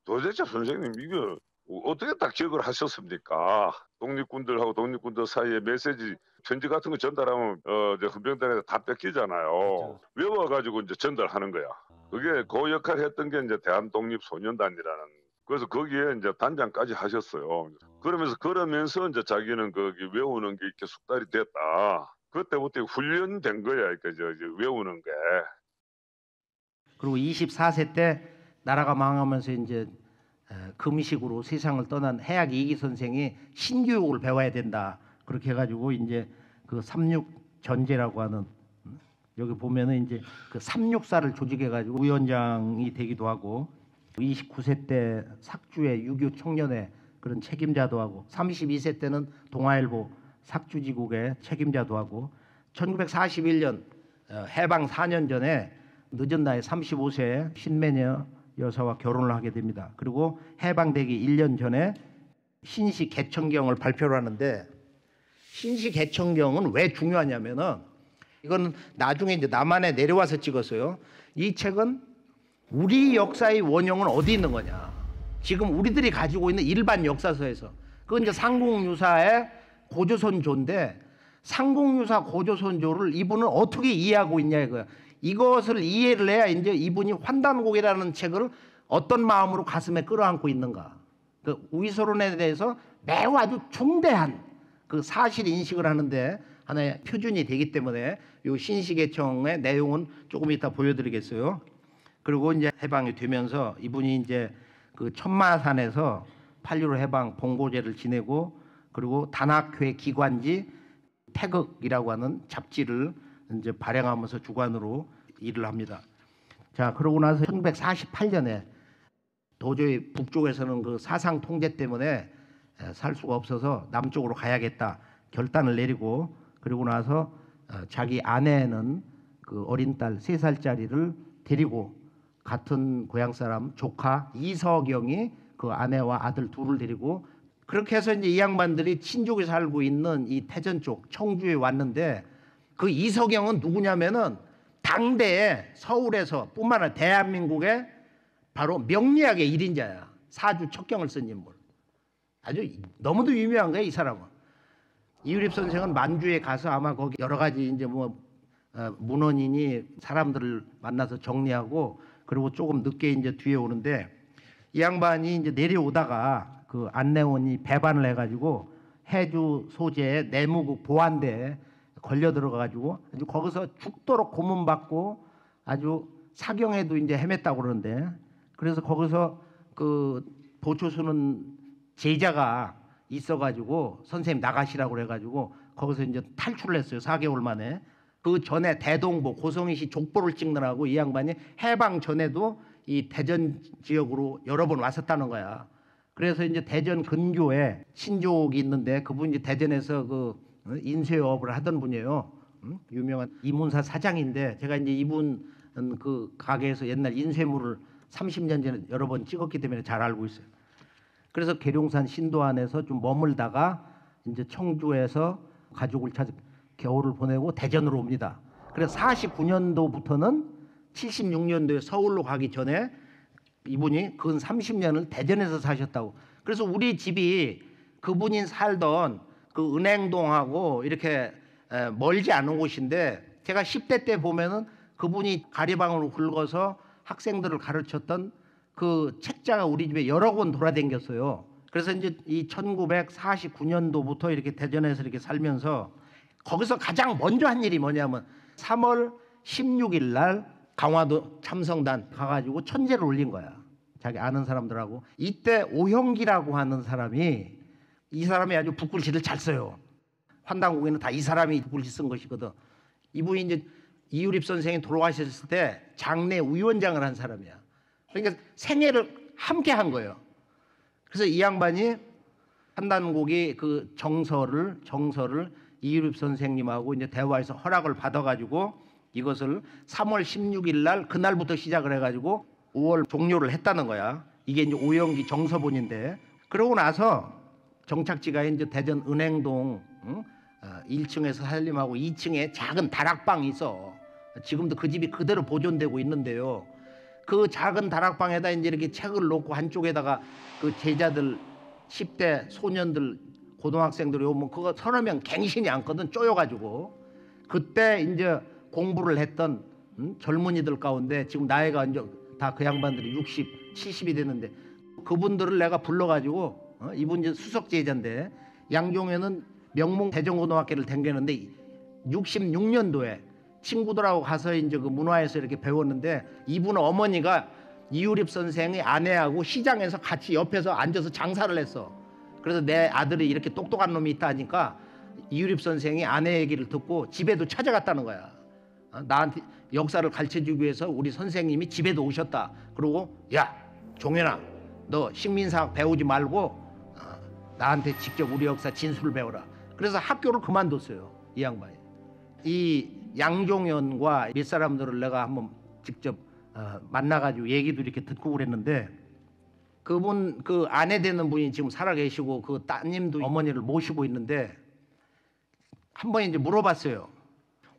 도대체 선생님 이거 어떻게 다 기억을 하셨습니까? 독립군들하고 독립군들 사이에 메시지 편지 같은 거 전달하면 이제 헌병단에서 다 뺏기잖아요. 그렇죠. 외워가지고 이제 전달하는 거야. 그게 그 역할을 했던 게 이제 대한독립소년단이라는. 그래서 거기에 이제 단장까지 하셨어요. 그러면서 이제 자기는 거기 외우는 게 이렇게 숙달이 됐다. 그때부터 훈련된 거야. 그러니까 이제 외우는 게. 그리고 24세 때 나라가 망하면서 이제 금식으로 세상을 떠난 해학 이기 선생이 신교육을 배워야 된다. 그렇게 해가지고 이제 그 36 전제라고 하는 여기 보면은 이제 그 364를 조직해가지고 위원장이 되기도 하고 29세 때 삭주의 유교 청년회 그런 책임자도 하고 32세 때는 동아일보 삭주지국의 책임자도 하고 1941년 해방 4년 전에 늦은 나이 35세에 신메녀 여사와 결혼을 하게 됩니다. 그리고 해방되기 1년 전에 신시 개천경을 발표를 하는데, 신시 개천경은 왜 중요하냐면은, 이건 나중에 이제 남한에 내려와서 찍었어요. 이 책은 우리 역사의 원형은 어디 있는 거냐, 지금 우리들이 가지고 있는 일반 역사서에서. 그건 이제 삼국유사의 고조선조인데, 삼국유사 고조선조를 이분은 어떻게 이해하고 있냐 이거야. 이것을 이해를 해야 이제 이분이 환단곡이라는 책을 어떤 마음으로 가슴에 끌어안고 있는가, 그 우위소론에 대해서 매우 아주 중대한 그 사실 인식을 하는데 하나의 표준이 되기 때문에 이 신시개청의 내용은 조금 이따 보여드리겠어요. 그리고 이제 해방이 되면서 이분이 이제 그 천마산에서 8.15 해방 봉고제를 지내고, 그리고 단학회 기관지 태극이라고 하는 잡지를 이제 발행하면서 주관으로 일을 합니다. 자, 그러고 나서 1948년에 도저히 북쪽에서는 그 사상 통제 때문에 살 수가 없어서 남쪽으로 가야겠다 결단을 내리고, 그리고 나서 자기 아내는 그 어린 딸 3살짜리를 데리고, 같은 고향 사람 조카 이서경이 그 아내와 아들 둘을 데리고, 그렇게 해서 이제 이 양반들이 친족이 살고 있는 이 태전 쪽 청주에 왔는데, 그 이서경은 누구냐면은 당대에 서울에서 뿐만 아니라 대한민국의 바로 명리학의 1인자야. 사주 척경을 쓴 인물. 아주 너무도 유명한 거야, 이 사람은. 이유립 선생은 만주에 가서 아마 거기 여러 가지 이제 뭐 문헌인이 사람들을 만나서 정리하고, 그리고 조금 늦게 이제 뒤에 오는데, 이 양반이 이제 내려오다가 그 안내원이 배반을 해가지고 해주 소재의 내무국 보안대에 걸려 들어가가지고 아주 거기서 죽도록 고문받고 아주 사경에도 이제 헤맸다고 그러는데, 그래서 거기서 그 보초수는 제자가 있어가지고 선생님 나가시라고 그래가지고 거기서 이제 탈출을 했어요. 4개월 만에. 그 전에 대동보 고성이시 족보를 찍느라고 이 양반이 해방 전에도 이 대전 지역으로 여러 번 왔었다는 거야. 그래서 이제 대전 근교에 신족이 있는데, 그분이 이제 대전에서 그 인쇄업을 하던 분이에요. 유명한 이문사 사장인데, 제가 이제 이분 그 가게에서 옛날 인쇄물을 30년 전에 여러 번 찍었기 때문에 잘 알고 있어요. 그래서 계룡산 신도안에서 좀 머물다가 이제 청주에서 가족을 찾아 겨울을 보내고 대전으로 옵니다. 그래서 49년도부터는 76년도에 서울로 가기 전에 이분이 근 30년을 대전에서 사셨다고. 그래서 우리 집이 그분이 살던 그 은행동하고 이렇게 멀지 않은 곳인데, 제가 10대 때 보면은 그분이 가리방으로 긁어서 학생들을 가르쳤던 그 책자가 우리 집에 여러 권 돌아다녔어요. 그래서 이제 이 1949년도부터 이렇게 대전에서 이렇게 살면서, 거기서 가장 먼저 한 일이 뭐냐면 3월 16일 날 강화도 참성단 가가지고 천재를 올린 거야. 자기 아는 사람들하고. 이때 오형기라고 하는 사람이, 이 사람이 아주 붓글씨를 잘 써요. 환단곡에는 다 이 사람이 붓글씨 쓴 것이거든. 이분이 이제 이유립 선생이 돌아가셨을 때 장례 위원장을 한 사람이야. 그러니까 생애를 함께 한 거예요. 그래서 이 양반이 환단곡이 그 정서를 이유립 선생님하고 이제 대화해서 허락을 받아가지고 이것을 3월 16일 날 그날부터 시작을 해가지고 5월 종료를 했다는 거야. 이게 이제 오영기 정서본인데, 그러고 나서 정착지가 이제 대전 은행동 1층에서 살림하고 2층에 작은 다락방이 있어. 지금도 그 집이 그대로 보존되고 있는데요. 그 작은 다락방에다 이제 이렇게 책을 놓고 한쪽에다가 그 제자들 10대 소년들 고등학생들이 오면 그거 서너 명 갱신이 앉거든, 쪼여가지고. 그때 이제 공부를 했던 젊은이들 가운데 지금 나이가 이제 다 그 양반들이 60, 70이 됐는데, 그분들을 내가 불러가지고 이분 이제 수석 제자인데, 양종에는 명문 대전고등학교를 다녔는데 66년도에 친구들하고 가서 이제 그 문화에서 이렇게 배웠는데, 이분 어머니가 이유립 선생의 아내하고 시장에서 같이 옆에서 앉아서 장사를 했어. 그래서 내 아들이 이렇게 똑똑한 놈이 있다 하니까 이유립 선생이 아내 얘기를 듣고 집에도 찾아갔다는 거야. 나한테 역사를 가르쳐주기 위해서 우리 선생님이 집에도 오셨다. 그러고 야 종현아, 너 식민사학 배우지 말고 나한테 직접 우리 역사 진술을 배워라. 그래서 학교를 그만뒀어요, 이 양반이. 이 양종현과 몇 사람들을 내가 한번 직접 만나가지고 얘기도 이렇게 듣고 그랬는데 그분 그 아내 되는 분이 지금 살아계시고 그 따님도 어머니를 모시고 있는데 한 번 이제 물어봤어요.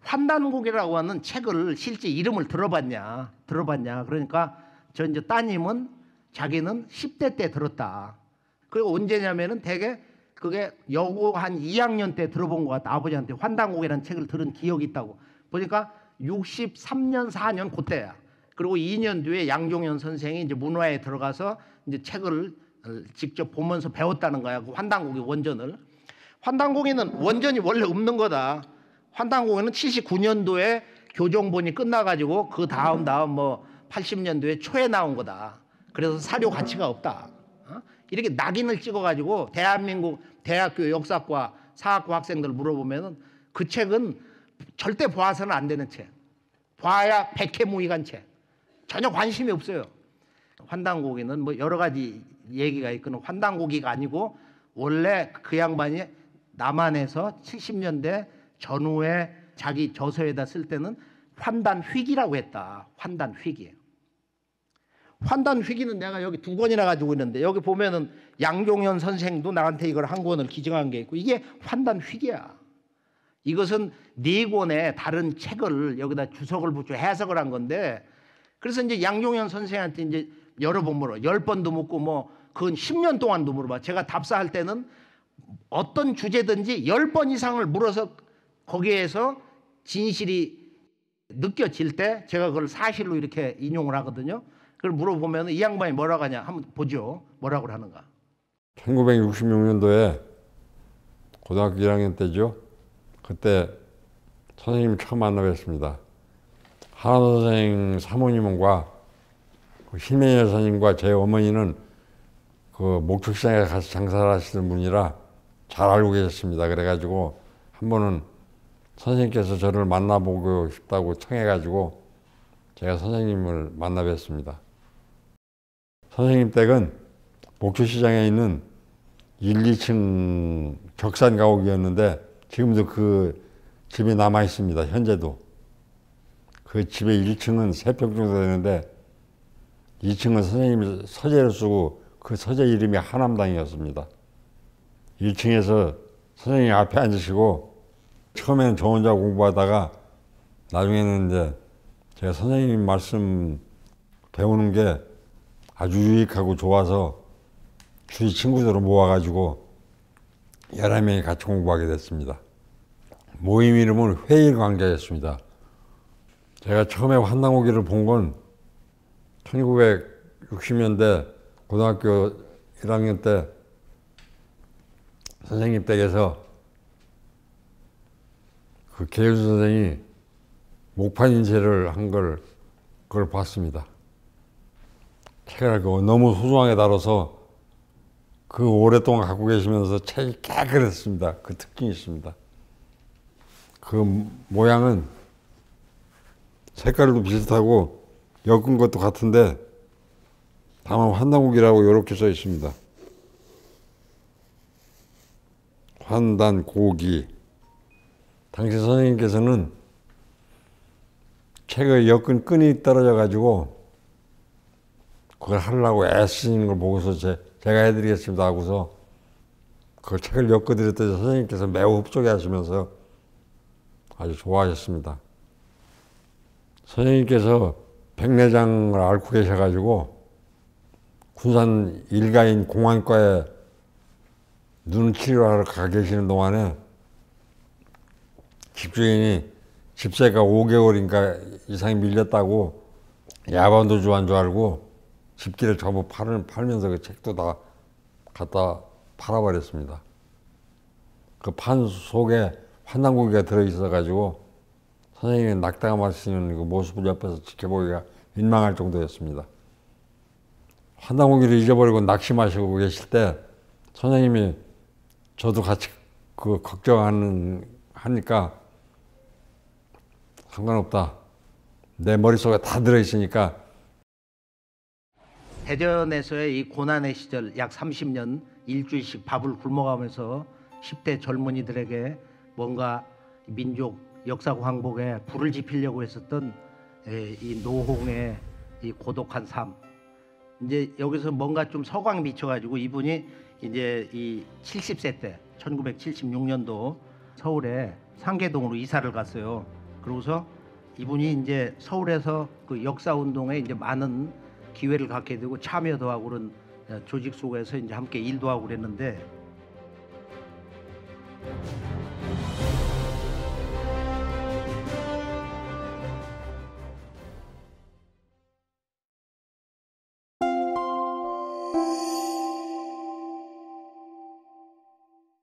환단곡이라고 하는 책을 실제 이름을 들어봤냐? 그러니까 저 이제 따님은 자기는 10대 때 들었다. 그리고 언제냐면은 대개 그게 여고 한 2학년 때 들어본 것 같다. 아버지한테 환단곡이라는 책을 들은 기억이 있다고. 보니까 63년 4년 그때야. 그리고 2년 뒤에 양종현 선생이 이제 문화에 들어가서 이제 책을 직접 보면서 배웠다는 거야. 그 환단곡의 원전을. 환단곡에는 원전이 원래 없는 거다. 환단곡에는 79년도에 교정본이 끝나가지고 그 다음 뭐 80년도에 초에 나온 거다. 그래서 사료 가치가 없다. 이렇게 낙인을 찍어가지고 대한민국 대학교 역사과 사학과 학생들 물어보면은 그 책은 절대 봐서는 안 되는 책. 봐야 백해무익한 책. 전혀 관심이 없어요. 환단고기는 뭐 여러 가지 얘기가 있거든. 환단고기가 아니고 원래 그 양반이 남한에서 70년대 전후에 자기 저서에다 쓸 때는 환단휘기라고 했다. 환단휘기. 환단휘기는 내가 여기 2권이나 가지고 있는데 여기 보면은 양종현 선생도 나한테 이걸 한 권을 기증한 게 있고 이게 환단휘기야. 이것은 4권의 다른 책을 여기다 주석을 붙여 해석을 한 건데 그래서 이제 양종현 선생한테 이제 여러 번 물어 10번도 묻고 뭐 그건 10년 동안도 물어봐. 제가 답사할 때는 어떤 주제든지 10번 이상을 물어서 거기에서 진실이 느껴질 때 제가 그걸 사실로 이렇게 인용을 하거든요. 그걸 물어보면 이 양반이 뭐라고 하냐 한번 보죠. 뭐라고 하는가. 1966년도에 고등학교 1학년 때죠. 그때 선생님 처음 만나 뵀습니다. 한화도 선생님 사모님과 실명희 여사님과 제 어머니는 그 목축시장에 가서 장사를 하시는 분이라 잘 알고 계셨습니다. 그래가지고 한 번은 선생님께서 저를 만나보고 싶다고 청해가지고 제가 선생님을 만나 뵀습니다. 선생님 댁은 목축시장에 있는 1, 2층 격산 가옥이었는데 지금도 그 집이 남아 있습니다. 현재도. 그 집의 1층은 3평 정도 되는데 2층은 선생님이 서재를 쓰고 그 서재 이름이 하남당이었습니다. 1층에서 선생님 앞에 앉으시고 처음에는 저 혼자 공부하다가 나중에는 이제 제가 선생님 말씀 배우는 게 아주 유익하고 좋아서 주위 친구들을 모아가지고 11명이 같이 공부하게 됐습니다. 모임 이름은 회일광자였습니다. 제가 처음에 환단고기를 본 건 1960년대 고등학교 1학년 때 선생님 댁에서 그 계율 선생이 목판 인쇄를 한 그걸 봤습니다. 책을 너무 소중하게 다뤄서 그 오랫동안 갖고 계시면서 책이 깨끗했습니다. 그 특징이 있습니다. 그 모양은 색깔도 비슷하고 엮은 것도 같은데 다만 환단곡이라고 이렇게 써 있습니다. 환단곡이. 당시 선생님께서는 책을 엮은 끈이 떨어져 가지고 그걸 하려고 애쓰시는 걸 보고서 제가 해드리겠습니다 하고서 그 책을 엮어드렸더니 선생님께서 매우 흡족해 하시면서 아주 좋아하셨습니다. 선생님께서 백내장을 앓고 계셔가지고 군산 일가인 공안과에 눈 치료하러 가 계시는 동안에 집주인이 집세가 5개월인가 이상이 밀렸다고 야반도주한 줄 알고 집기를 전부 팔면서 그 책도 다 갖다 팔아버렸습니다. 그 판 속에 환단고기가 들어있어가지고 선생님이 낙담하시는 그 모습을 옆에서 지켜보기가 민망할 정도였습니다. 환단고기를 잊어버리고 낙심하시고 계실 때 선생님이 저도 같이 그 걱정하니까 상관없다. 내 머릿속에 다 들어있으니까. 대전에서의 이 고난의 시절 약 30년 일주일씩 밥을 굶어가면서 10대 젊은이들에게 뭔가 민족 역사 광복에 불을 지피려고 했었던 이 노홍의 이 고독한 삶. 이제 여기서 뭔가 좀 서광 미쳐가지고 이분이 이제 이 70세 때 1976년도 서울에 상계동으로 이사를 갔어요. 그러고서 이분이 이제 서울에서 그 역사 운동에 이제 많은 기회를 갖게 되고 참여도 하고 그런 조직 속에서 이제 함께 일도 하고 그랬는데